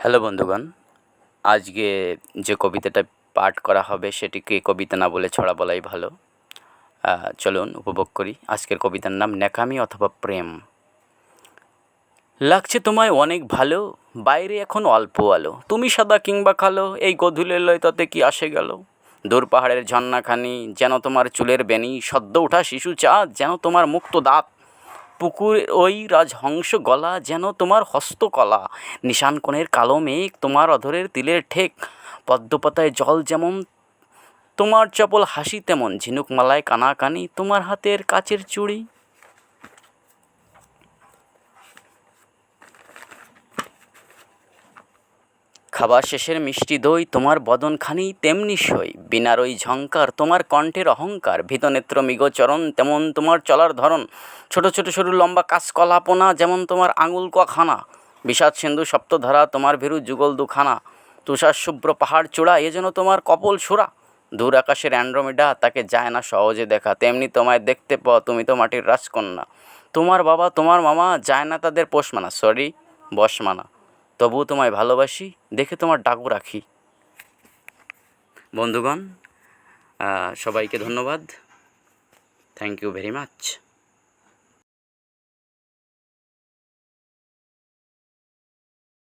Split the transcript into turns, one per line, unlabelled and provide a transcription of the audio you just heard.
Hello বন্ধুগণ, আজকে যে কবিতাটা পাঠ করা হবে সেটিকে কবিতা না বলে ছড়া বলাই ভালো। চলুন উপভোগ করি। আজকের কবিতার নাম ন্যাকামি অথবা প্রেম। লাগছে তোমায় অনেক ভালো, বাইরে এখন অল্প আলো, তুমি সাদা কিংবা কালো, এই গোধূলির লয় তাতে কি আসে গেল। দূর পাহাড়ের ঝর্ণাখানি যেন তোমার চুলের বেনি, সদ্য ওঠা শিশু চাঁদ যেন তোমার মুক্ত দাঁত, পুকুর ওই রাজহংস গলা যেন তোমার হস্তকলা, নিশান কোণের কালো মেঘ তোমার অধরের তিলের ঠেক, পদ্মপাতায় জল যেমন তোমার চপল হাসি তেমন, ঝিনুক মালায় কানাকানি তোমার হাতের কাচের চুড়ি। খাবার শেষের মিষ্টি দই তোমার বদনখানি তেমনি সই, বিনার ওই ঝংকার তোমার কণ্ঠের অহংকার, ভীতনেত্র মৃগচরণ তেমন তোমার চলার ধরন, ছোট ছোট সরু লম্বা কাঁচকলাপনা যেমন তোমার আঙুল কখানা, বিষাদ সিন্ধু সপ্তধারা তোমার ভীরু যুগল দুখানা, তুষার শুভ্র পাহাড় চূড়া এ যেন তোমার কপল ছোড়া, দূর আকাশের অ্যান্ড্রোমেডা তাকে যায় না সহজে দেখা, তেমনি তোমায় দেখতে পাও তুমি তো মাটির রাজকন্যা, তোমার বাবা তোমার মামা যায় না তাদের পোষ মানা, বশ মানা, তবুও তোমায় ভালোবাসি দেখে তোমার ডাকও রাখি। বন্ধুগণ, সবাইকে ধন্যবাদ। Thank you very much.